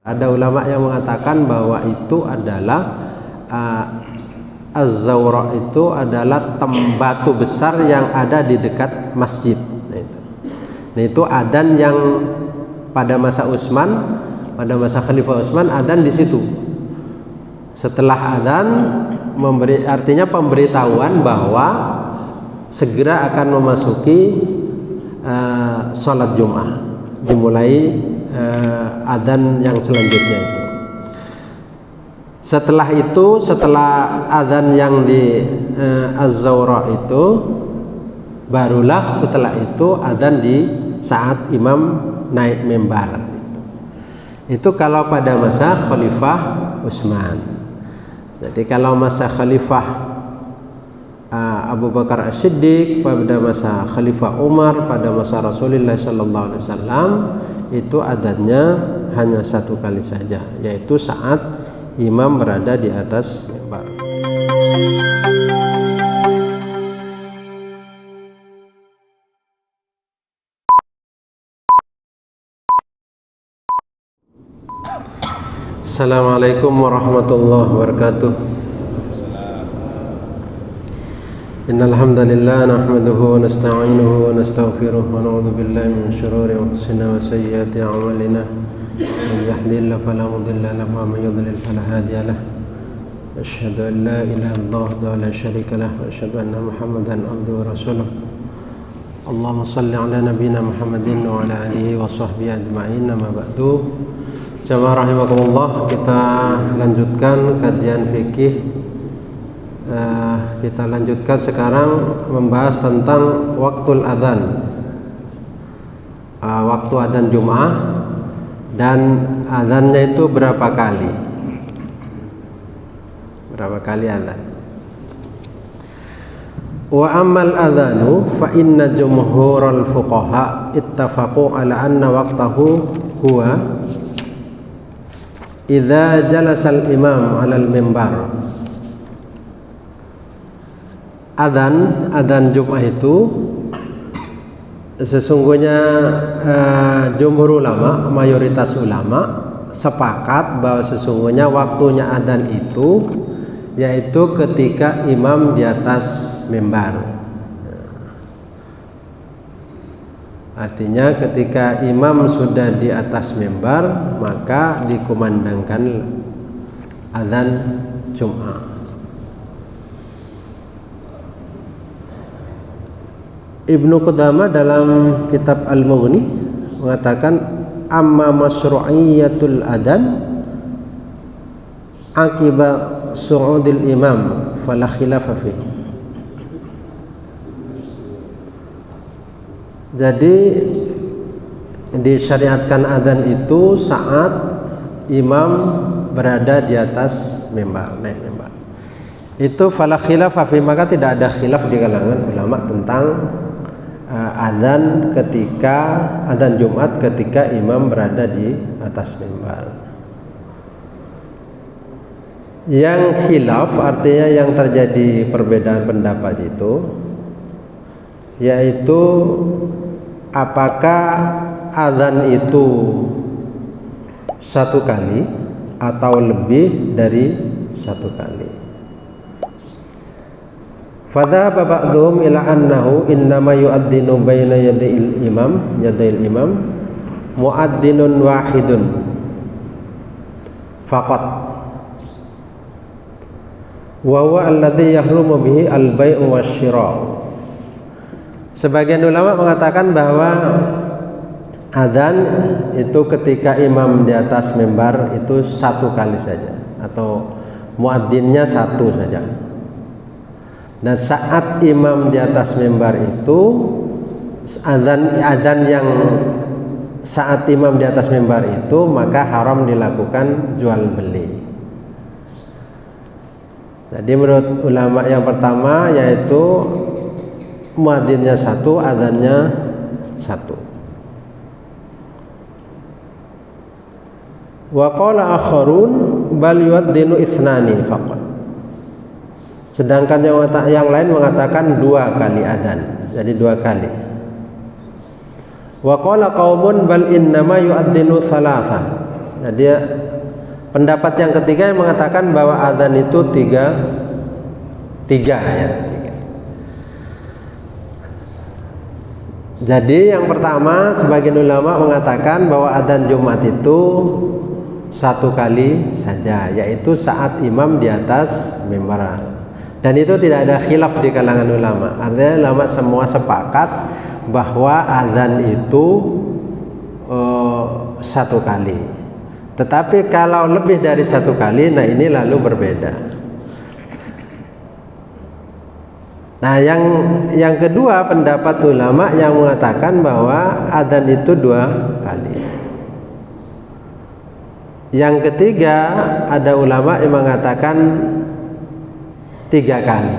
Ada ulama yang mengatakan bahwa itu adalah Az-Zawra itu adalah batu besar yang ada di dekat masjid. Nah, itu adzan yang pada masa Utsman, pada masa Khalifah Utsman adzan di situ. Setelah adzan artinya pemberitahuan bahwa segera akan memasuki sholat Jumat, dimulai adzan yang selanjutnya itu. Setelah itu, setelah adzan yang di Az-Zawra itu, barulah setelah itu adzan di saat imam naik mimbar. Itu kalau pada masa Khalifah Utsman. Jadi kalau masa Khalifah Abu Bakar As-Siddiq, pada masa Khalifah Umar, pada masa Rasulullah sallallahu alaihi wasallam, itu adzannya hanya satu kali saja, yaitu saat imam berada di atas mimbar. Assalamualaikum warahmatullahi wabarakatuh. Innal hamdalillah nahmaduhu wa nasta'inuhu wa nastaghfiruh wa na'udzu billahi min shururi anfusina wa sayyiati a'malina. Man yahdihillahu fala mudilla lahu wa man yudlil fala hadiya lahu. Asyhadu an la ilaha illallah wahdahu la syarika lahu wa asyhadu anna Muhammadan abduhu wa rasuluh. Allahumma shalli ala nabiyyina Muhammadin wa ala alihi wa sahbihi ajma'in. Amma ba'du. Jamaah rahimakumullah, kita lanjutkan kajian fikih. Kita lanjutkan sekarang membahas tentang waktu adzan, waktu adzan Jum'ah, dan adzannya itu berapa kali adzan. Wa ammal adzanu fa inna jumhural fuqaha ittafaqu ala anna waqtahu huwa idza jalasa al-imam 'ala al-mimbar. Adzan Jumat itu sesungguhnya jumhur ulama, mayoritas ulama sepakat bahwa sesungguhnya waktunya adzan itu yaitu ketika imam di atas mimbar. Artinya ketika imam sudah di atas mimbar, maka dikumandangkan adzan Jumat. Ibnu Qudamah dalam kitab Al-Mughni mengatakan amma masyru'iyatul adzan akiba su'udil imam fala khilafa fihi. Jadi disyariatkan adzan itu saat imam berada di atas mimbar, naik mimbar. Itu fala khilafa fihi, maka tidak ada khilaf di kalangan ulama tentang adzan ketika adzan Jumat ketika imam berada di atas mimbar. Yang khilaf artinya yang terjadi perbedaan pendapat itu yaitu apakah adzan itu satu kali atau lebih dari satu kali. Fadhaba ba'dhum ila annahu innama yu'addinu baina yadayil imam mu'addinun wahidun faqat wa huwa alladhi yahrumu bihi al-bai'u wasyira'. Sebagian ulama mengatakan bahwa adzan itu ketika imam di atas mimbar itu satu kali saja, atau muadzinnya satu saja. Dan saat imam di atas mimbar itu adzan yang saat imam di atas mimbar itu maka haram dilakukan jual beli. Jadi menurut ulama yang pertama yaitu muadzinnya satu, adzannya satu. Wa qala akharun bal yu'adzinu ithnani faqat. Sedangkan yang lain mengatakan dua kali adzan, jadi dua kali. Wa qala qaumun bal innama yu'adzinu thalatha. Jadi pendapat yang ketiga yang mengatakan bahwa adzan itu tiga ya. Jadi yang pertama, sebagian ulama mengatakan bahwa adzan Jumat itu satu kali saja, yaitu saat imam di atas mimbar. Dan itu tidak ada khilaf di kalangan ulama. Artinya ulama semua sepakat bahwa adzan itu satu kali. Tetapi kalau lebih dari satu kali, nah ini lalu berbeda. Nah, yang kedua pendapat ulama yang mengatakan bahwa adzan itu dua kali. Yang ketiga ada ulama yang mengatakan tiga kali.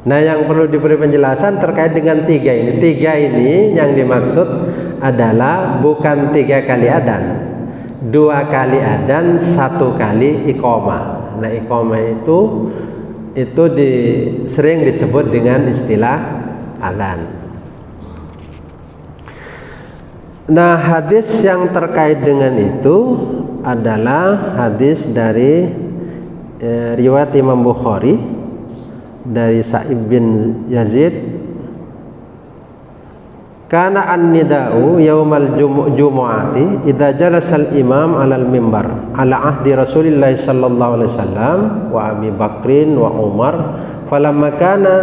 Nah, yang perlu diberi penjelasan terkait dengan tiga ini. Tiga ini yang dimaksud adalah bukan tiga kali adzan, dua kali adzan, satu kali iqamah. Nah, iqamah itu sering disebut dengan istilah adzan. Nah, hadis yang terkait dengan itu adalah hadis dari riwayat Imam Bukhari dari Sa'ib bin Yazid. Kana an-nida'u yaumal jumu'ati idza jalasa al-imam 'alal mimbar ala ahdi Rasulillah sallallahu alaihi wasallam wa Abi Bakrin wa Umar falamma kana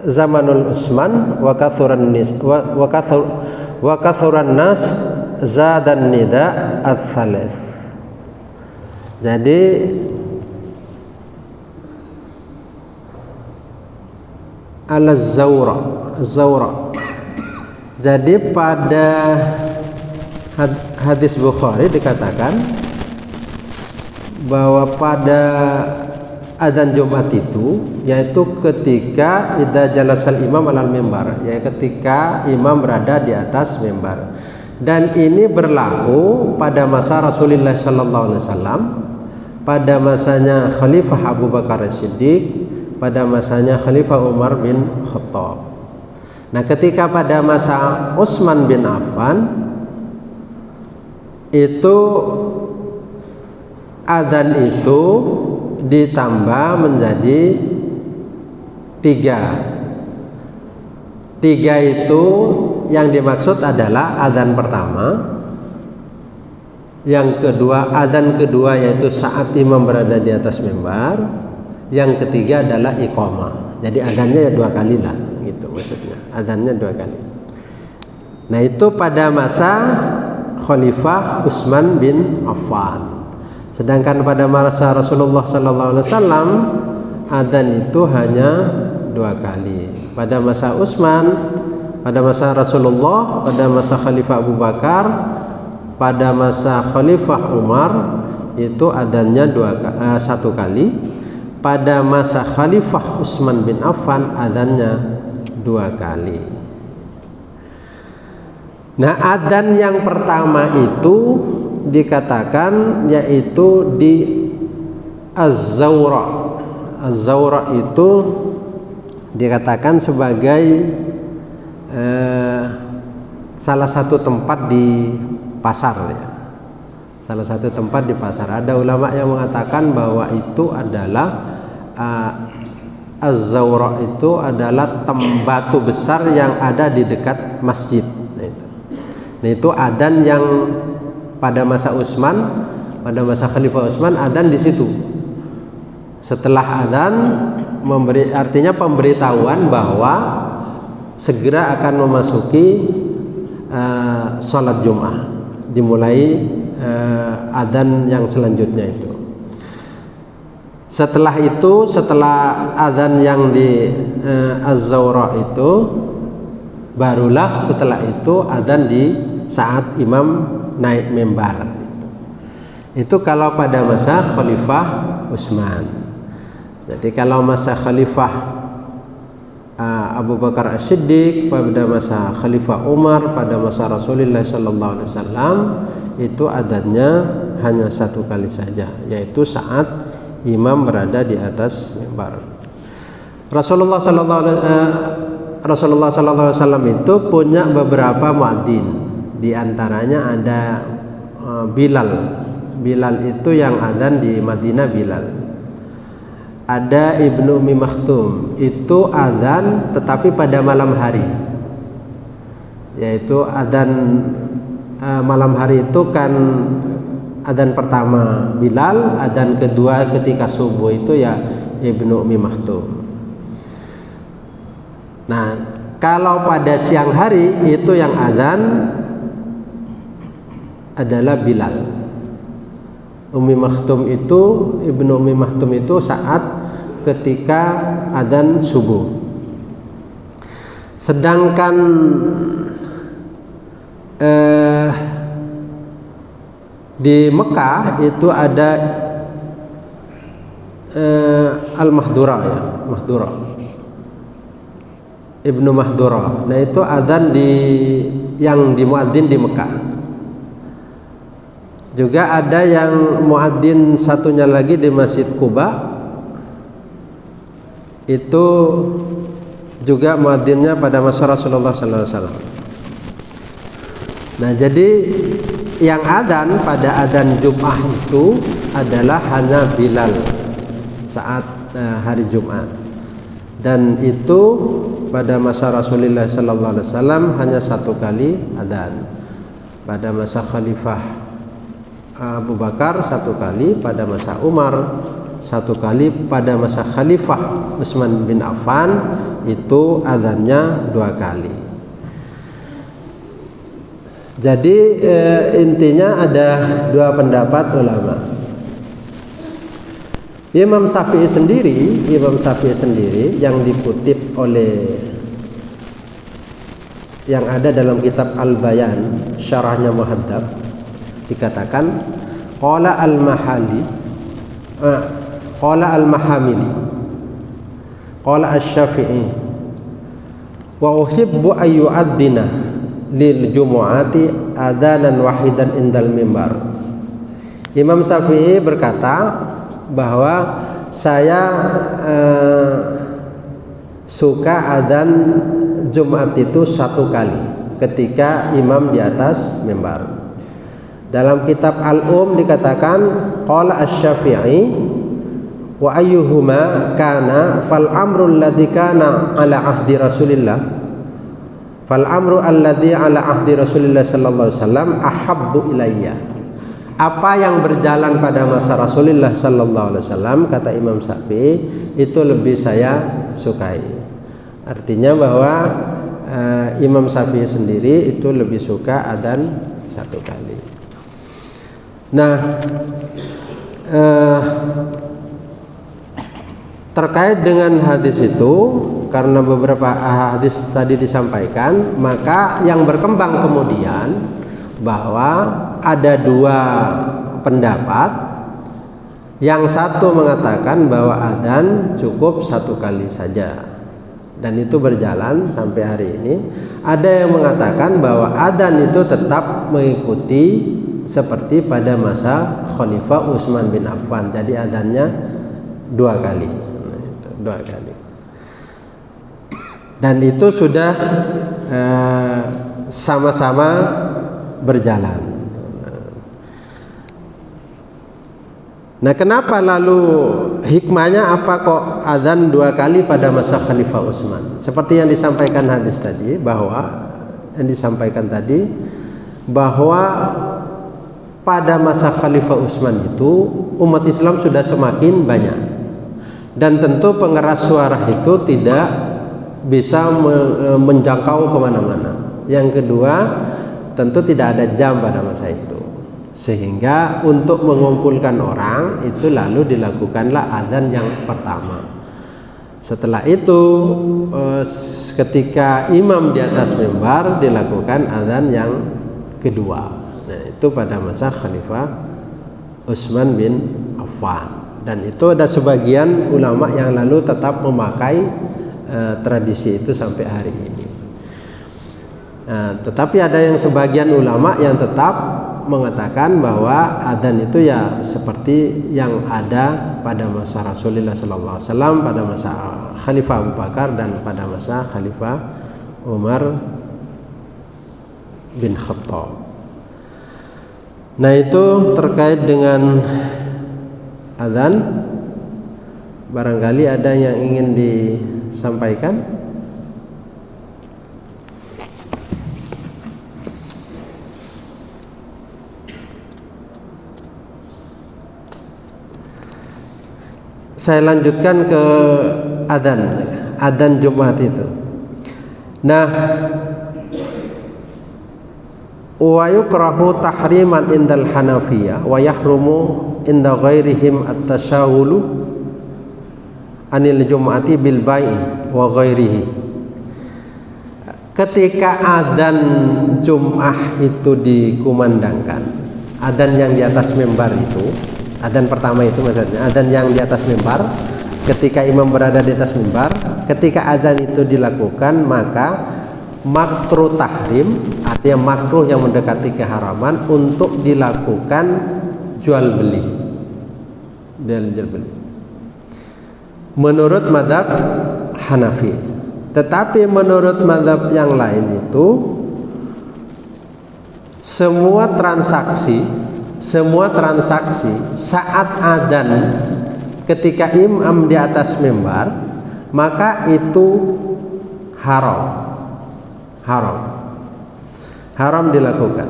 zamanul Utsman wa kathuran nas zadan nida' ats-tsalats. Jadi al-zawra. Jadi pada hadis Bukhari dikatakan bahwa pada adzan Jumat itu yaitu ketika idza jalasal imam alal mimbar, yaitu ketika imam berada di atas mimbar. Dan ini berlaku pada masa Rasulullah sallallahu alaihi wasallam, pada masanya Khalifah Abu Bakar As-Siddiq, pada masanya Khalifah Umar bin Khattab. Nah, ketika pada masa Utsman bin Affan itu adzan itu ditambah menjadi tiga. Tiga itu yang dimaksud adalah adzan pertama, yang kedua adzan kedua yaitu saat imam berada di atas mimbar, yang ketiga adalah iqamah. Jadi adzannya dua kali lah, gitu maksudnya. Adzannya dua kali. Nah, itu pada masa Khalifah Utsman bin Affan. Sedangkan pada masa Rasulullah sallallahu alaihi wasallam adzan itu hanya dua kali. Pada masa Utsman, pada masa Rasulullah, pada masa Khalifah Abu Bakar, pada masa Khalifah Umar itu adzannya satu kali. Pada masa Khalifah Utsman bin Affan adzannya dua kali. Nah, adzan yang pertama itu dikatakan yaitu di Az-Zawra. Az-Zawra itu dikatakan sebagai salah satu tempat di pasar ya. Salah satu tempat di pasar. Ada ulama yang mengatakan bahwa itu adalah Az-Zawra itu adalah batu besar yang ada di dekat masjid. Nah, itu adzan yang pada masa Utsman, pada masa Khalifah Utsman adzan di situ. Setelah adzan artinya pemberitahuan bahwa segera akan memasuki sholat Jumat, dimulai adzan yang selanjutnya itu. Setelah itu, setelah adzan yang di Az-Zawra itu, barulah setelah itu adzan di saat imam naik mimbar. Itu kalau pada masa Khalifah Utsman. Jadi kalau masa Khalifah Abu Bakar As-Siddiq, pada masa Khalifah Umar, pada masa Rasulullah sallallahu alaihi wasallam itu adzannya hanya satu kali saja, yaitu saat imam berada di atas mimbar. Rasulullah sallallahu alaihi wasallam itu punya beberapa muadzin. Di antaranya ada Bilal. Bilal itu yang adzan di Madinah Bilal. Ada Ibnu Ummi Maktum, itu adzan tetapi pada malam hari, yaitu adzan malam hari itu kan adzan pertama Bilal, adzan kedua ketika subuh itu ya Ibnu Ummi Maktum. Nah, kalau pada siang hari itu yang adzan adalah Bilal. Ummi Maktum itu, Ibnu Ummi Maktum itu saat ketika adzan subuh. Sedangkan di Mekah itu ada Al-Mahdura ya, Mahdura. Ibnu Mahdura. Nah, itu adzan yang di muadzin di Mekah. Juga ada yang muadzin satunya lagi di Masjid Quba. Itu juga muadzinnya pada masa Rasulullah SAW. Nah, jadi yang adzan pada adzan Jumat itu adalah hanya Bilal saat hari Jumat, dan itu pada masa Rasulullah SAW hanya satu kali adzan. Pada masa Khalifah Abu Bakar satu kali, pada masa Umar satu kali, pada masa Khalifah Utsman bin Affan itu adzannya 2 kali. Jadi intinya ada 2 pendapat ulama. Imam Syafi'i sendiri yang dikutip oleh yang ada dalam kitab Al-Bayan syarahnya Muhadzab, dikatakan qala al-Mahamili qala asy-Syafi'i wa uhibbu an yu'addina lil jumu'ati adzanan wahidan indal mimbar. Imam Syafi'i berkata bahwa saya suka adzan Jumat itu 1 kali ketika imam di atas mimbar. Dalam kitab Al-Um dikatakan qala asy-Syafi'i wa ayyuhuma kana fal amru alladhi kana ala ahdi Rasulillah fal amru alladhi ala ahdi Rasulillah sallallahu alaihi wasallam ahabbu ilayya. Apa yang berjalan pada masa Rasulullah sallallahu alaihi wasallam, kata Imam Syafi'i, itu lebih saya sukai. Artinya bahwa Imam Syafi'i sendiri itu lebih suka adzan 1 kali. Nah, terkait dengan hadis itu, karena beberapa hadis tadi disampaikan, maka yang berkembang kemudian bahwa ada 2 pendapat. Yang satu mengatakan bahwa adzan cukup 1 kali saja, dan itu berjalan sampai hari ini. Ada yang mengatakan bahwa adzan itu tetap mengikuti seperti pada masa Khalifah Utsman bin Affan. Jadi adzannya 2 kali. Nah, itu 2 kali. Dan itu sudah sama-sama berjalan. Nah, kenapa lalu hikmahnya apa kok adzan 2 kali pada masa Khalifah Utsman? Seperti yang disampaikan hadis tadi, bahwa pada masa Khalifah Utsman itu umat Islam sudah semakin banyak, dan tentu pengeras suara itu tidak bisa menjangkau kemana-mana. Yang kedua, tentu tidak ada jam pada masa itu, sehingga untuk mengumpulkan orang itu lalu dilakukanlah adzan yang pertama. Setelah itu ketika imam di atas mimbar dilakukan adzan yang kedua. Nah, itu pada masa Khalifah Utsman bin Affan, dan itu ada sebagian ulama yang lalu tetap memakai tradisi itu sampai hari ini. Nah, tetapi ada yang sebagian ulama yang tetap mengatakan bahwa adzan itu ya seperti yang ada pada masa Rasulullah SAW, pada masa Khalifah Abu Bakar, dan pada masa Khalifah Umar bin Khattab. Nah, itu terkait dengan azan. Barangkali ada yang ingin disampaikan. Saya lanjutkan ke adzan Jumat itu. Nah, wa yukrahu tahriman indal Hanafiyah wa yahrumu inda ghairihim at-tashawulu anil jum'ati bil bai'i wa ghairihi. Ketika adzan Jum'ah itu dikumandangkan, adzan yang di atas mimbar itu, adzan pertama itu maksudnya, adzan yang di atas mimbar, ketika imam berada di atas mimbar, ketika adzan itu dilakukan, maka makruh tahrim, artinya makruh yang mendekati keharaman untuk dilakukan jual beli. Menurut mazhab Hanafi. Tetapi menurut mazhab yang lain itu semua transaksi saat adzan ketika imam di atas mimbar, maka itu haram dilakukan.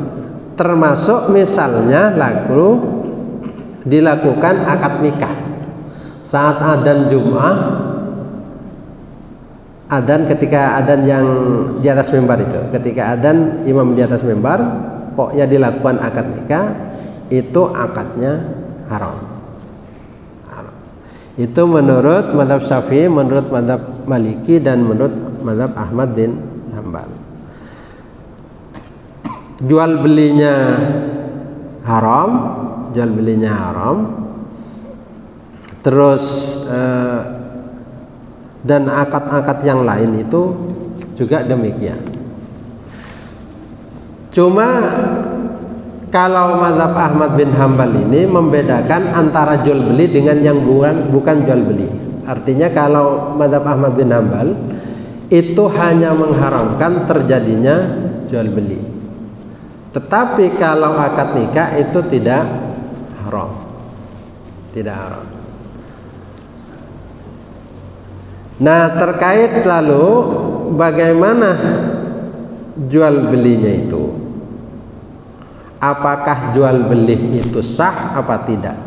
Termasuk misalnya dilakukan akad nikah saat adzan Jum'ah, adzan ketika adzan yang di atas mimbar itu, ketika adzan imam di atas mimbar kok ya dilakukan akad nikah, itu akadnya haram. Itu menurut mazhab Syafi'i, menurut mazhab Maliki, dan menurut mazhab Ahmad bin Hanbal. Jual belinya haram. Terus dan akad-akad yang lain itu juga demikian. Cuma kalau mazhab Ahmad bin Hanbal ini membedakan antara jual beli dengan yang bukan jual beli. Artinya kalau mazhab Ahmad bin Hanbal itu hanya mengharamkan terjadinya jual beli. Tetapi kalau akad nikah itu tidak haram. Nah, terkait lalu bagaimana jual belinya itu? Apakah jual beli itu sah apa tidak?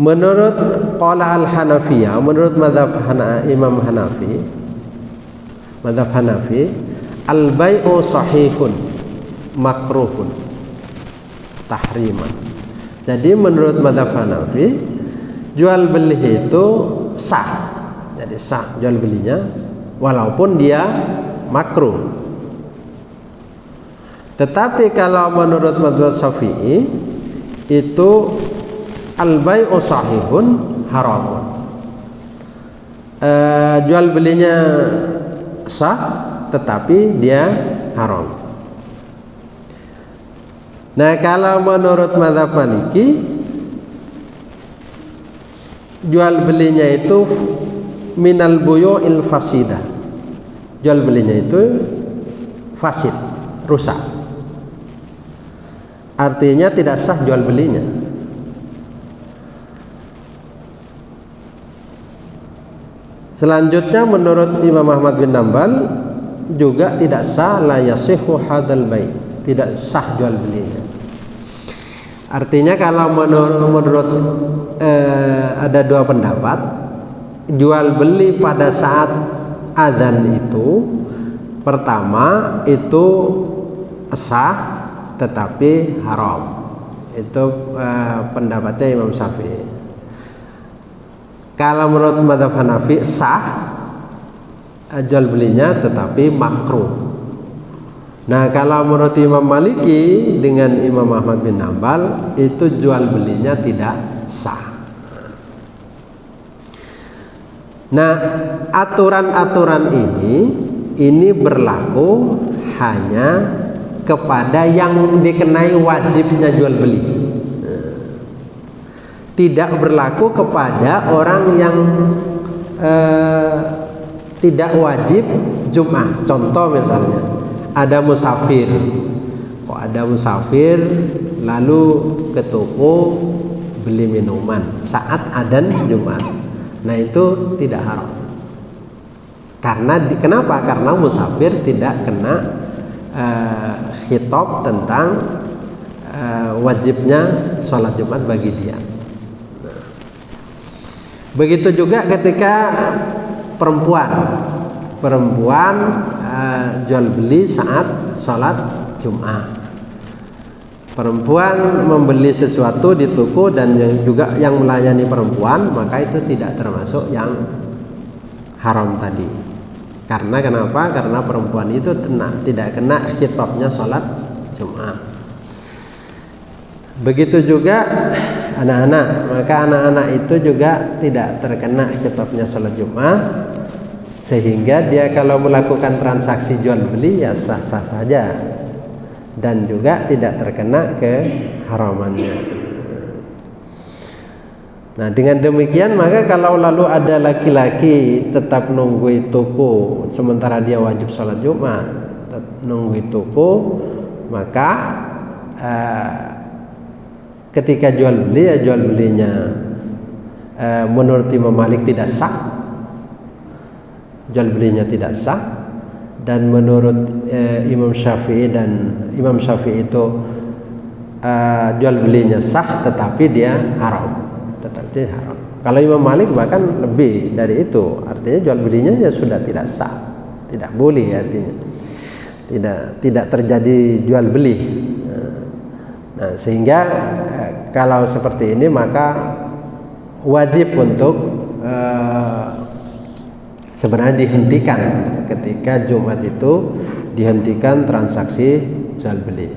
Menurut qala al-Hanafiyah, menurut mazhab Imam Hanafi, mazhab Hanafi, al-bai'u sahihun makruhun tahriman. Jadi menurut mazhab Hanafi, jual beli itu sah. Jadi sah jual belinya walaupun dia makruh. Tetapi kalau menurut mazhab Syafi'i itu al-bai'u sahihun haramun. Jual belinya sah tetapi dia haram. Nah, kalau menurut mazhab Maliki, jual belinya itu minal buyu'il fasidah. Jual belinya itu fasid, rusak. Artinya tidak sah jual belinya. Selanjutnya menurut Imam Ahmad bin Hanbal juga tidak sah, la yasihu hadal bai', tidak sah jual belinya. Artinya kalau menurut ada dua pendapat, jual beli pada saat adzan itu pertama itu sah tetapi haram. Itu pendapatnya Imam Syafi'i. Kalau menurut mazhab Hanafi sah jual belinya tetapi makruh. Nah, kalau menurut Imam Maliki dengan Imam Ahmad bin Hanbal itu jual belinya tidak sah. Nah, aturan-aturan ini berlaku hanya kepada yang dikenai wajibnya jual beli. Tidak berlaku kepada orang yang tidak wajib Jum'ah. Contoh misalnya ada musafir, kok ada musafir lalu ke toko beli minuman saat adzan Jumat, nah itu tidak haram. Kenapa? Karena musafir tidak kena khitab tentang wajibnya sholat Jumat bagi dia. Nah, begitu juga ketika perempuan jual beli saat sholat Jumat. Perempuan membeli sesuatu di toko dan yang melayani perempuan, maka itu tidak termasuk yang haram tadi. Karena kenapa? Karena perempuan itu tidak kena khitabnya sholat Jumat. Begitu juga anak-anak, maka anak-anak itu juga tidak terkena khitabnya sholat Jumat, sehingga dia kalau melakukan transaksi jual beli ya sah-sah saja dan juga tidak terkena keharamannya. Nah, dengan demikian maka kalau lalu ada laki-laki tetap nunggu toko sementara dia wajib sholat Jumat, nunggu toko, maka ketika jual beli ya jual belinya menurut Imam Malik tidak sah, jual belinya tidak sah. Dan menurut Imam Syafi'i itu jual belinya sah tetapi dia haram. Kalau Imam Malik bahkan lebih dari itu, artinya jual belinya ya sudah tidak sah, tidak boleh, artinya tidak terjadi jual beli. Nah, sehingga kalau seperti ini maka wajib untuk sebenarnya dihentikan ketika Jumat itu, dihentikan transaksi jual beli.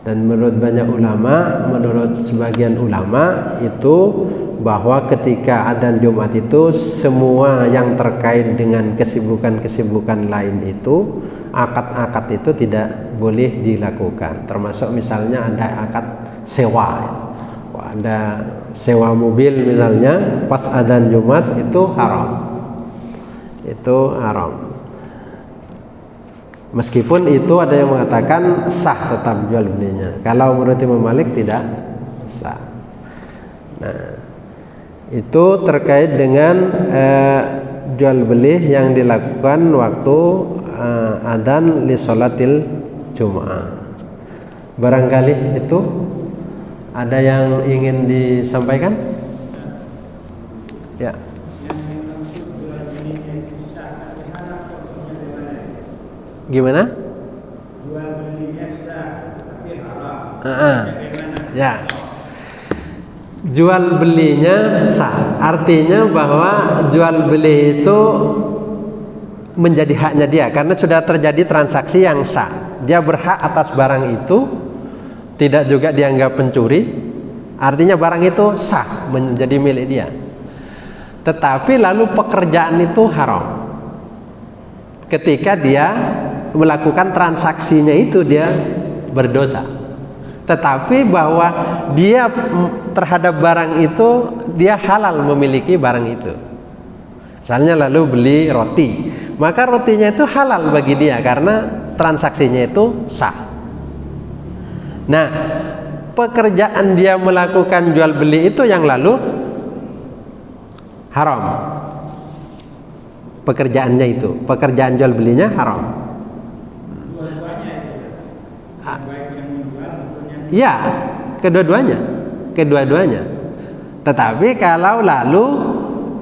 Dan menurut banyak ulama, menurut sebagian ulama itu bahwa ketika adzan Jumat itu semua yang terkait dengan kesibukan-kesibukan lain itu, akad-akad itu tidak boleh dilakukan. Termasuk misalnya ada akad sewa, ada sewa mobil misalnya pas adzan Jumat itu haram. Itu haram. Meskipun itu ada yang mengatakan sah tetap jual belinya. Kalau menurut Imam Malik tidak sah. Nah, itu terkait dengan jual beli yang dilakukan waktu adzan li sholatil Jum'ah. Barangkali itu ada yang ingin disampaikan? Ya. Gimana? Jual belinya sah tapi haram. Ya. Jual belinya sah, artinya bahwa jual beli itu menjadi haknya dia karena sudah terjadi transaksi yang sah. Dia berhak atas barang itu, tidak juga dianggap pencuri. Artinya barang itu sah menjadi milik dia. Tetapi lalu pekerjaan itu haram. Ketika dia melakukan transaksinya itu dia berdosa. Tetapi bahwa dia terhadap barang itu dia halal memiliki barang itu. Misalnya lalu beli roti, maka rotinya itu halal bagi dia karena transaksinya itu sah. Nah, pekerjaan dia melakukan jual beli itu yang lalu haram. Pekerjaannya itu, pekerjaan jual belinya haram. Ya, kedua-duanya. Tetapi kalau lalu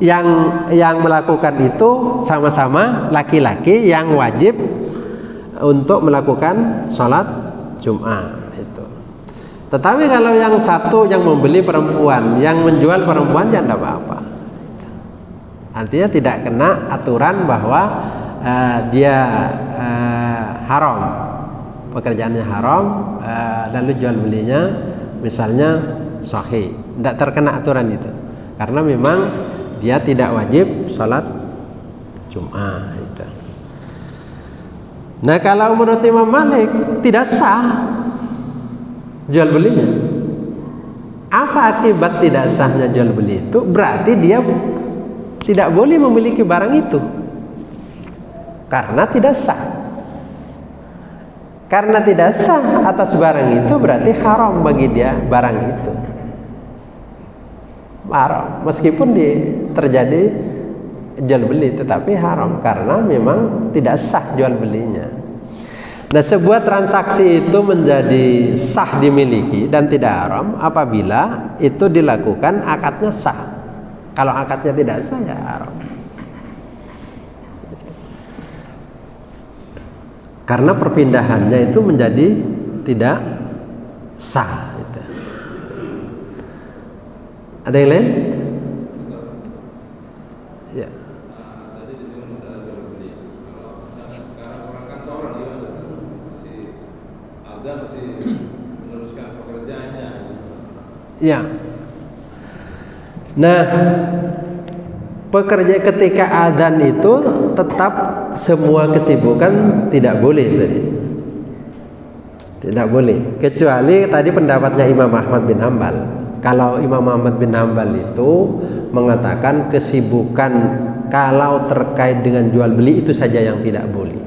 yang melakukan itu sama-sama laki-laki yang wajib untuk melakukan sholat Jum'ah itu. Tetapi kalau yang satu yang membeli perempuan, yang menjual perempuan ya tidak apa-apa. Artinya tidak kena aturan bahwa dia haram, pekerjaannya haram, lalu jual belinya misalnya sahih, tidak terkena aturan itu karena memang dia tidak wajib sholat Jum'ah itu. Nah, kalau menurut Imam Malik tidak sah jual belinya. Apa akibat tidak sahnya jual beli itu? Berarti dia tidak boleh memiliki barang itu karena tidak sah. Karena tidak sah atas barang itu berarti haram bagi dia barang itu. Haram meskipun terjadi jual beli, tetapi haram karena memang tidak sah jual belinya. Nah, sebuah transaksi itu menjadi sah dimiliki dan tidak haram apabila itu dilakukan akadnya sah. Kalau akadnya tidak sah ya haram. Karena perpindahannya itu menjadi tidak sah. Gitu. Ada yang lain? Ya. Ya. Nah, pekerja ketika adzan itu tetap semua kesibukan tidak boleh tadi. Tidak boleh, kecuali tadi pendapatnya Imam Ahmad bin Hambal. Kalau Imam Ahmad bin Hambal itu mengatakan kesibukan kalau terkait dengan jual beli itu saja yang tidak boleh.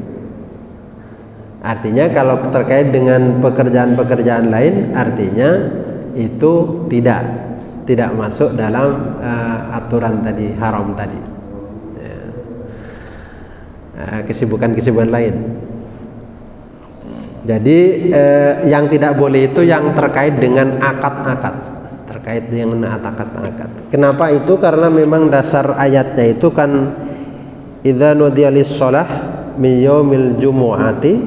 Artinya kalau terkait dengan pekerjaan-pekerjaan lain, artinya itu tidak masuk dalam aturan tadi, haram tadi. Kesibukan-kesibukan lain. Jadi yang tidak boleh itu yang terkait dengan akad-akad, terkait dengan akad-akad. Kenapa itu? Karena memang dasar ayatnya itu kan idza nudiya lis-shalah min yaumil jumu'ati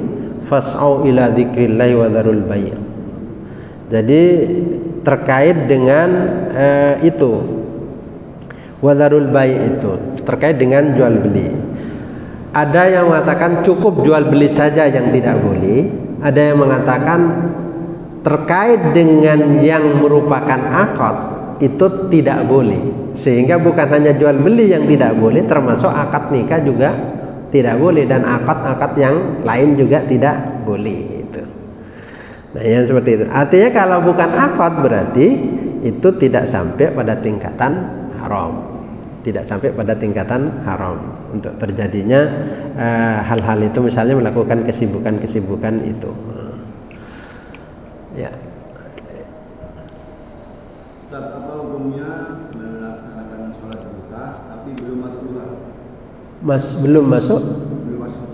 fas'au ila dzikrillahi wa dzarul bai'. Jadi terkait dengan itu wadharul bai' itu terkait dengan jual beli. Ada yang mengatakan cukup jual beli saja yang tidak boleh, ada yang mengatakan terkait dengan yang merupakan akad itu tidak boleh, sehingga bukan hanya jual beli yang tidak boleh, termasuk akad nikah juga tidak boleh dan akad-akad yang lain juga tidak boleh. Nah, yang seperti itu. Artinya kalau bukan akad berarti itu tidak sampai pada tingkatan haram. Tidak sampai pada tingkatan haram untuk terjadinya hal-hal itu, misalnya melakukan kesibukan-kesibukan itu. Ya. Ustaz, apa hukumnya melaksanakan sholat duha tapi belum masuk duha? Belum masuk? Belum masuk.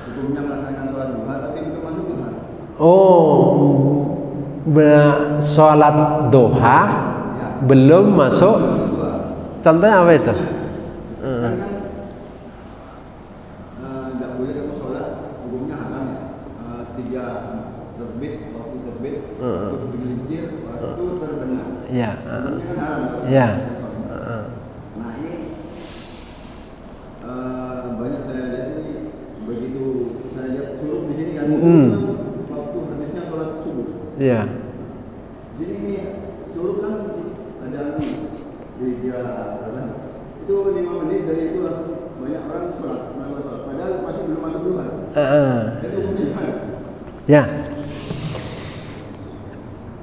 Hukumnya melaksanakan sholat duha tapi belum masuk duha. Sholat duha ya. Belum masuk. Contohnya apa itu? Nggak boleh kamu sholat, hukumnya haram ya. 3 terbit, waktu terbit, waktu bergelincir, waktu terbenam. Ya. Hukumnya kan haram. Ya. Nah ini banyak saya lihat ini, begitu saya lihat suruh di sini kan. Iya. Jadi ini suruh kan ada dia itu 5 menit dari itu langsung banyak orang sholat, padahal masih belum masuk duha. Itu gimana? Ya.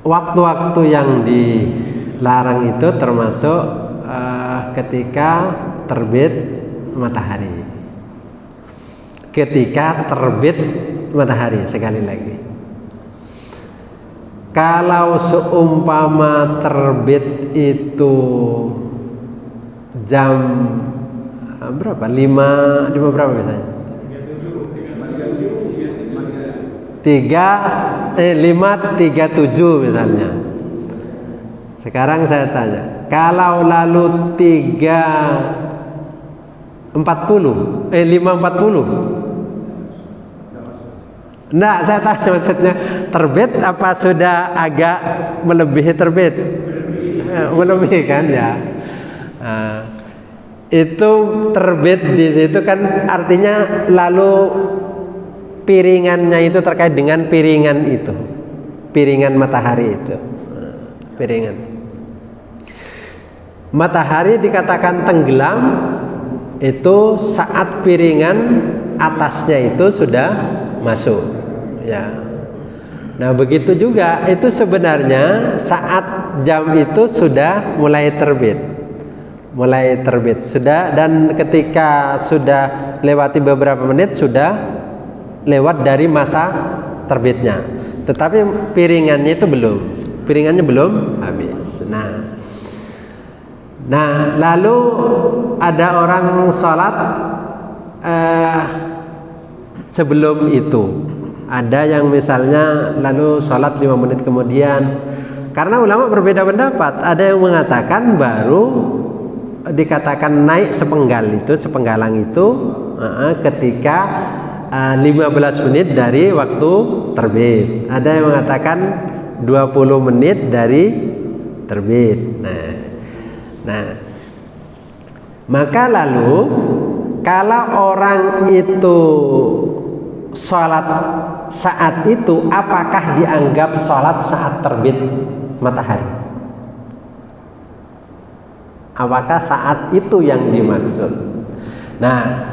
Waktu-waktu yang dilarang itu termasuk ketika terbit matahari. Ketika terbit matahari, sekali lagi. Kalau seumpama terbit itu jam berapa? 5 berapa misalnya? 5:37 misalnya. Sekarang saya tanya, kalau lalu 5:40 Enggak, saya tanya maksudnya terbit apa sudah agak melebihi terbit? Melebihi kan ya. Itu terbit di situ kan artinya lalu piringannya itu terkait dengan piringan itu, piringan matahari itu, piringan. Matahari dikatakan tenggelam itu saat piringan atasnya itu sudah masuk. Ya. Nah, begitu juga itu sebenarnya saat jam itu sudah mulai terbit. Mulai terbit sudah, dan ketika sudah lewati beberapa menit sudah lewat dari masa terbitnya. Tetapi piringannya itu belum. Piringannya belum habis. Nah, lalu ada orang sholat sebelum itu. Ada yang misalnya lalu sholat 5 menit kemudian. Karena ulama berbeda pendapat. Ada yang mengatakan baru dikatakan naik sepenggalang itu ketika 15 menit dari waktu terbit. Ada yang mengatakan 20 menit dari terbit. Nah, maka lalu kalau orang itu sholat saat itu, apakah dianggap sholat saat terbit matahari? Apakah saat itu yang dimaksud? Nah,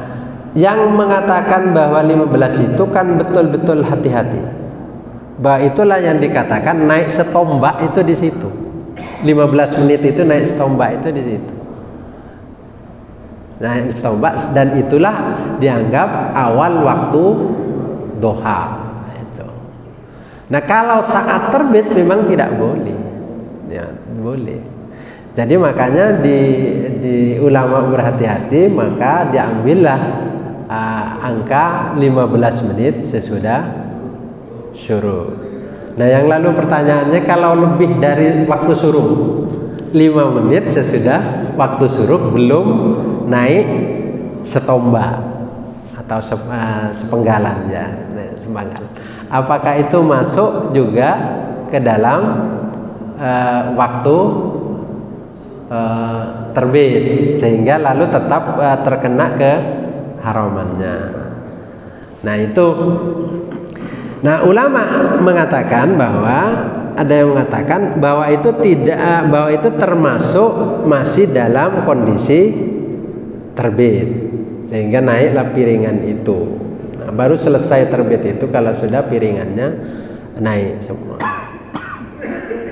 yang mengatakan bahwa 15 itu kan betul-betul hati-hati. Bahwa itulah yang dikatakan naik setombak itu di situ. 15 menit itu naik setombak itu di situ. Naik setombak, dan itulah dianggap awal waktu duha itu. Nah, kalau saat terbit memang tidak boleh. Ya, boleh. Jadi makanya di ulama berhati-hati, maka diambillah angka 15 menit sesudah syuruk. Nah, yang lalu pertanyaannya, kalau lebih dari waktu syuruk, 5 menit sesudah waktu syuruk belum naik setombak atau sepenggalan ya, sepenggalan. Apakah itu masuk juga ke dalam waktu terbit, sehingga lalu tetap terkena ke haramannya? Nah, itu. Nah, ulama mengatakan bahwa ada yang mengatakan bahwa itu tidak, bahwa itu termasuk masih dalam kondisi terbit, sehingga naiklah piringan itu. Nah, baru selesai terbit itu kalau sudah piringannya naik semua.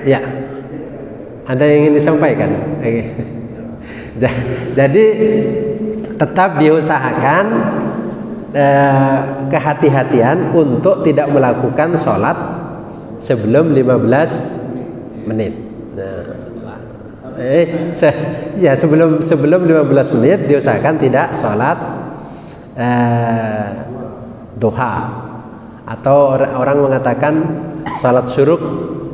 Ya, ada yang ingin disampaikan? Jadi tetap diusahakan kehati-hatian untuk tidak melakukan sholat sebelum 15 menit. Nah, sebelum 15 menit diusahakan tidak sholat duha, atau orang mengatakan sholat syuruk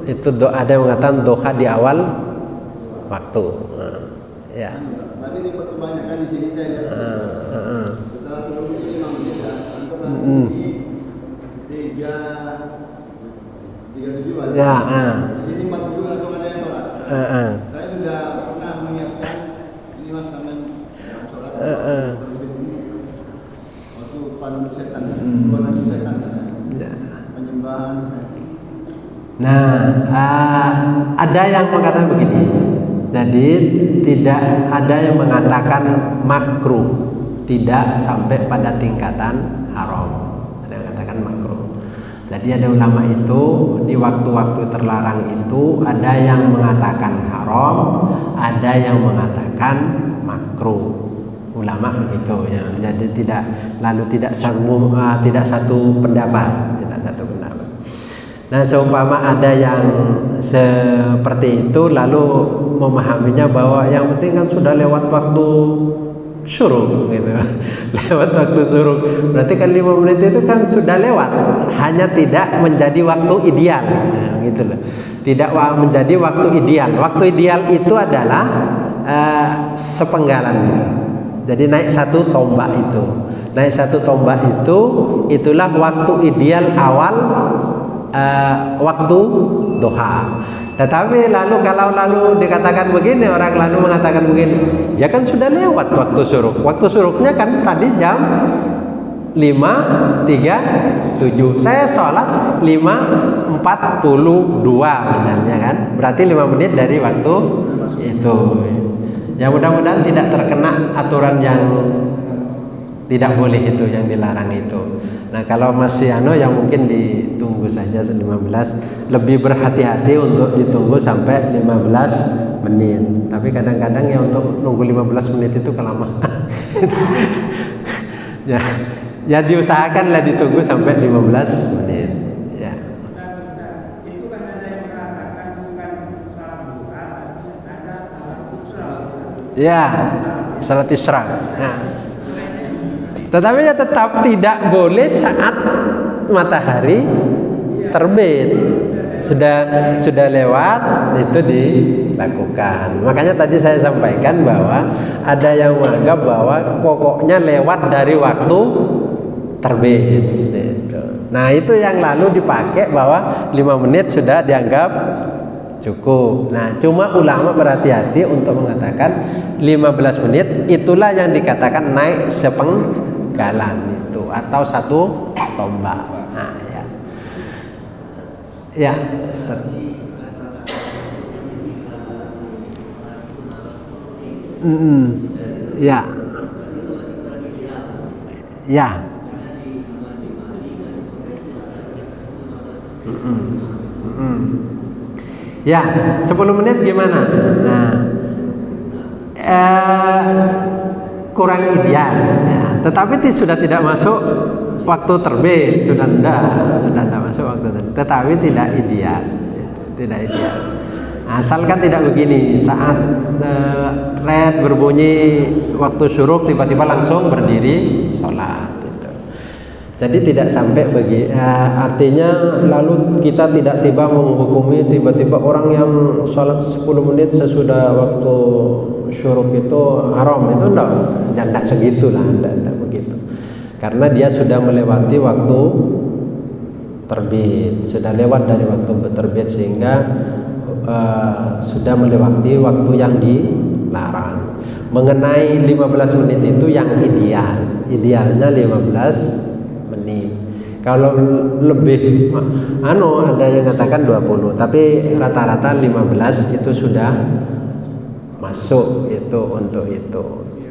itu ada yang mengatakan duha di awal waktu. Ya. Tapi di kebanyakan di sini saya lihat setelah syuruk itu 5 menit dan anggaplah di 3:37 ya. Di sini 40 langsung ada yang sholat. Saya sudah pernah menyiapkan ini mas sampai sholat waktu pandu setan, buatan setan, penyembahan. Nah, ada yang mengatakan begini. Jadi tidak ada yang mengatakan makruh, tidak sampai pada tingkatan haram. Ada yang mengatakan makruh. Jadi ada ulama itu di waktu-waktu terlarang itu ada yang mengatakan haram, ada yang mengatakan makruh. Ulama begitu ya. Jadi tidak satu pendapat. Nah, seumpama ada yang seperti itu lalu memahaminya bahwa yang penting kan sudah lewat waktu syuruk gitu. Lewat waktu syuruk berarti kan 5 menit itu kan sudah lewat, hanya tidak menjadi waktu ideal gitu loh. Tidak menjadi waktu ideal. Waktu ideal itu adalah sepenggalan. Jadi naik 1 tombak itu. Naik 1 tombak itu itulah waktu ideal awal waktu duha. Tetapi lalu kalau dikatakan begini, orang lalu mengatakan begini, ya kan sudah lewat waktu syuruk. Waktu syuruknya kan tadi jam 5:37. Saya sholat 5:42 misalnya kan. Berarti 5 menit dari waktu itu. Ya mudah-mudahan tidak terkena aturan yang tidak boleh itu, yang dilarang itu. Nah, kalau masih yang mungkin ditunggu saja 15, lebih berhati-hati untuk ditunggu sampai 15 menit. Tapi kadang-kadang ya untuk nunggu 15 menit itu kelamaan. Ya diusahakanlah ditunggu sampai 15 menit. Ya. Ya, salat isyraq. Nah. Tetapi ya tetap tidak boleh saat matahari terbit. Sudah lewat itu dilakukan. Makanya tadi saya sampaikan bahwa ada yang menganggap bahwa pokoknya lewat dari waktu terbit. Nah itu yang lalu dipakai bahwa 5 menit sudah dianggap cukup. Nah cuma ulama berhati-hati untuk mengatakan 15 menit itulah yang dikatakan naik sepenggalan itu atau 1 tombak. Nah ya. Ya, Ustaz. Ya. Ya. Ya, 10 menit gimana? Nah, kurang ideal. Ya, tetapi sudah tidak masuk waktu terbit, sudah tidak masuk waktu terbit. Tetapi tidak ideal, tidak ideal. Asalkan tidak begini, saat red berbunyi waktu syuruk tiba-tiba langsung berdiri sholat. Jadi tidak sampai artinya lalu kita tidak tiba menghukumi tiba-tiba orang yang sholat 10 menit sesudah waktu syuruk itu haram, itu enggak segitulah, enggak begitu. Karena dia sudah melewati waktu terbit, sudah lewat dari waktu terbit sehingga sudah melewati waktu yang dilarang. Mengenai 15 menit itu yang idealnya 15 menit. Kalau lebih ada yang katakan 20, tapi rata-rata 15 itu sudah masuk itu untuk itu.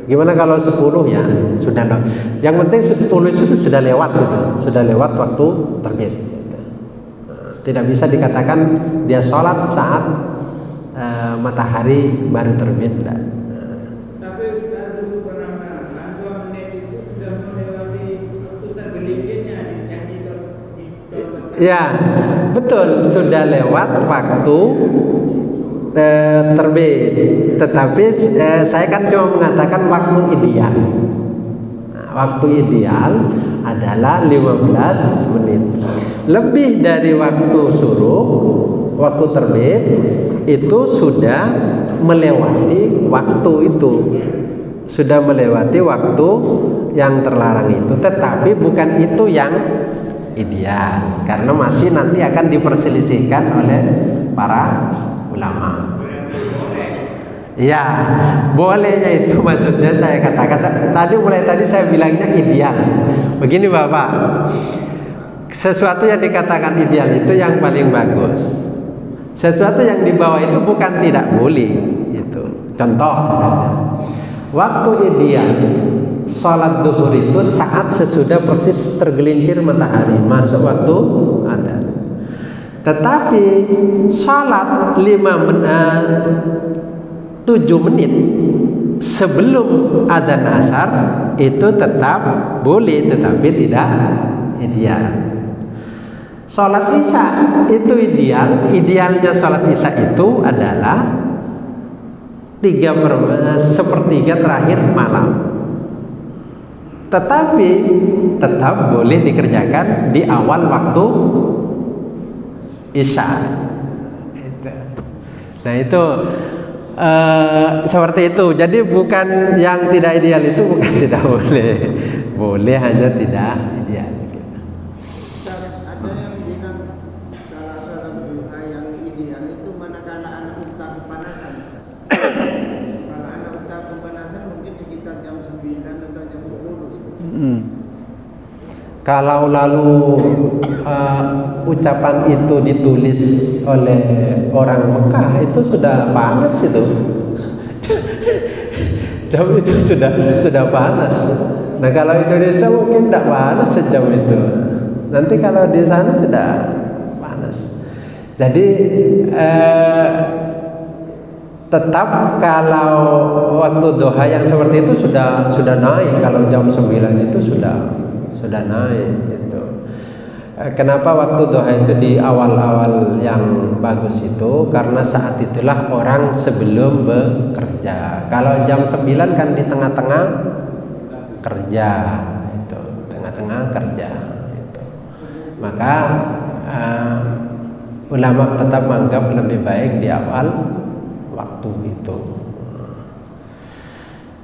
Gimana kalau 10 ya sudah. Yang penting 10 itu sudah lewat gitu. Sudah lewat waktu terbit gitu. Tidak bisa dikatakan dia sholat saat matahari baru terbit. Tapi Ustaz dulu pernah mengatakan 2 menit itu sudah melewati waktu tergelincirnya yang di ya, betul, sudah lewat waktu terbit. Tetapi saya kan cuma mengatakan waktu ideal. Nah, waktu ideal adalah 15 menit. Lebih dari waktu syuruk, waktu terbit itu sudah melewati waktu itu. Sudah melewati waktu yang terlarang itu. Tetapi bukan itu yang ideal, karena masih nanti akan diperselisihkan oleh para ulama. Ya, bolehnya itu maksudnya saya katakan tadi saya bilangnya ideal. Begini Bapak, sesuatu yang dikatakan ideal itu yang paling bagus. Sesuatu yang di bawah itu bukan tidak boleh. Itu contoh, waktu ideal sholat duhur itu saat sesudah persis tergelincir matahari, masuk waktu adzan. Tetapi sholat 7 menit sebelum adzan asar itu tetap boleh, tetapi tidak ideal. Sholat isya itu ideal. Idealnya sholat isya itu adalah 1/3 terakhir malam. Tetapi tetap boleh dikerjakan di awal waktu isya. Nah itu seperti itu. Jadi bukan yang tidak ideal itu bukan tidak boleh, boleh hanya tidak ideal. Ada yang bilang salah satu doa yang ideal itu manakala anak unta kepanasan. Kalau anak unta kepanasan mungkin sekitar jam 9 atau jam 10. Kalau lalu ucapan itu ditulis oleh orang Mekah itu sudah panas itu. Jam itu sudah panas. Nah kalau Indonesia mungkin tidak panas sejam itu. Nanti kalau di sana sudah panas. Jadi tetap kalau waktu duha yang seperti itu sudah naik. Kalau jam 9 itu sudah naik gitu. kenapa waktu duha itu di awal-awal yang bagus itu? Karena saat itulah orang sebelum bekerja. Kalau jam 9 kan di tengah-tengah kerja, itu tengah-tengah kerja itu. Maka ulama tetap menganggap lebih baik di awal waktu itu.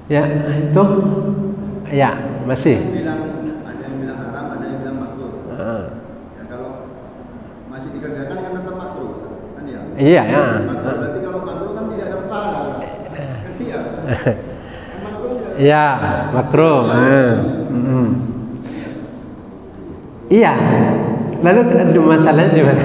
Ya, itu ya masih. Ada yang bilang haram, ada yang bilang makruh. Ya, kalau masih dikerjakan kan tetap makruh, kan ya? Iya ya. Makruh berarti kalau makruh kan tidak ada pahala. Kan siap. Makruh tidak. Iya, makruh. Iya. Lalu masalahnya di mana?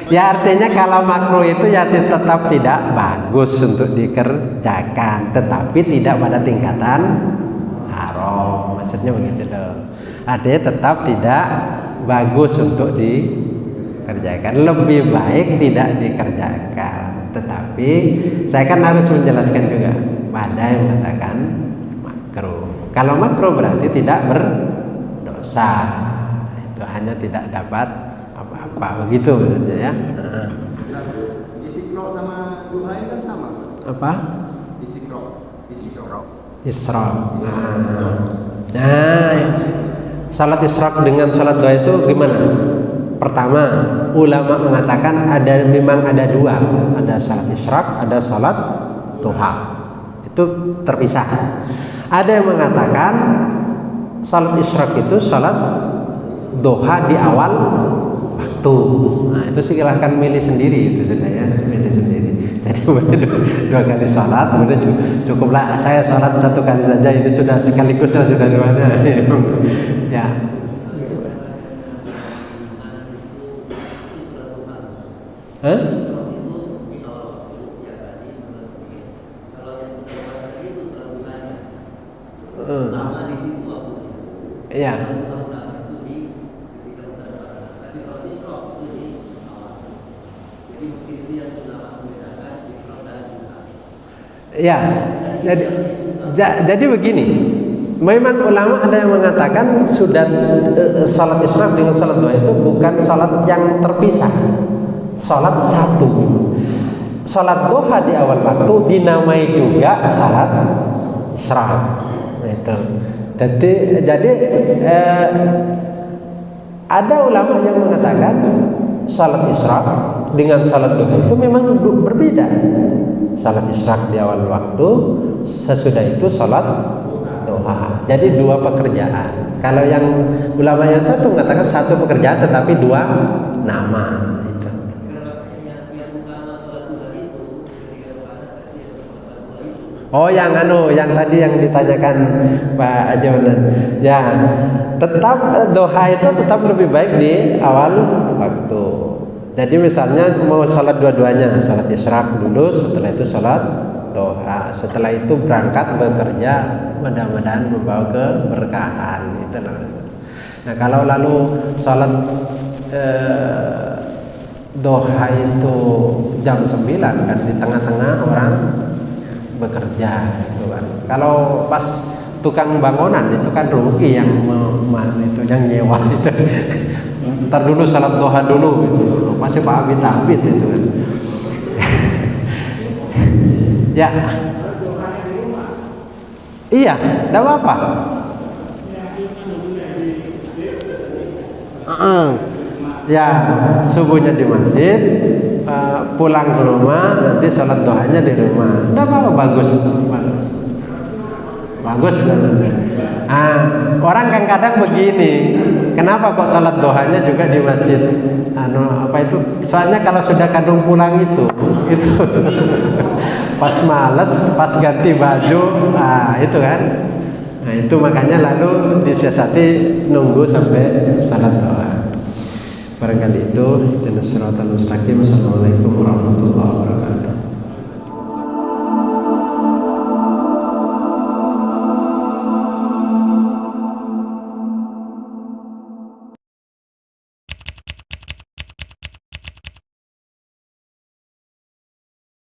Ya artinya kalau makruh itu ya tetap tidak bagus untuk dikerjakan, tetapi tidak pada tingkatan haram. Maksudnya begitu loh. Artinya tetap tidak bagus untuk dikerjakan. Lebih baik tidak dikerjakan. Tetapi saya kan harus menjelaskan juga. Ada yang mengatakan makruh. Kalau makruh berarti tidak berdosa. Itu hanya tidak dapat apa begitu ya. Istiqro sama duha ini kan sama. Apa? Istiqro. Isra. Nah, salat isra dengan salat duha itu gimana? Pertama, ulama mengatakan memang ada dua, ada salat isra, ada salat duha. Itu terpisah. Ada yang mengatakan salat isra itu salat duha di awal waktu. Nah itu silahkan milih sendiri, itu sudah ya, milih sendiri. Jadi dua kali salat, kemudian cukuplah saya salat satu kali saja, ini sudah sekaligus sudah di mana ya. Hah? Iya. Ya, jadi begini. Memang ulama ada yang mengatakan sudah salat isra dengan salat duha itu bukan salat yang terpisah, salat satu. Salat duha di awal waktu dinamai juga salat isra. Itu. Jadi ada ulama yang mengatakan salat isra dengan salat duha itu memang berbeda. Salat isra di awal waktu, sesudah itu salat duha. Jadi dua pekerjaan. Kalau yang ulama yang satu mengatakan satu pekerjaan tetapi dua nama itu. Oh yang tadi yang ditanyakan Pak Jonan. Ya, tetap duha itu tetap lebih baik di awal waktu. Jadi misalnya mau salat dua-duanya, salat isyraq dulu, setelah itu salat duha, setelah itu berangkat bekerja, mudah-mudahan membawa keberkahan itu. Nah kalau lalu salat duha itu jam 9 kan di tengah-tengah orang bekerja itu kan. Kalau pas tukang bangunan itu kan rugi yang yang nyewa itu. Ntar dulu salat duha dulu gitu. Masih Pak Abid itu kan. Ya. Iya, enggak apa-apa. Ya, subuhnya di masjid, pulang ke rumah, nanti salat duhanya di rumah. Enggak apa-apa, bagus. Orang kan kadang begini, kenapa kok salat duhanya juga di masjid? Soalnya kalau sudah kadung pulang itu pas males, pas ganti baju, itu kan. Nah itu makanya lalu disiasati nunggu sampai salat duha. Barangkali itu. Assalamualaikum warahmatullahi wabarakatuh.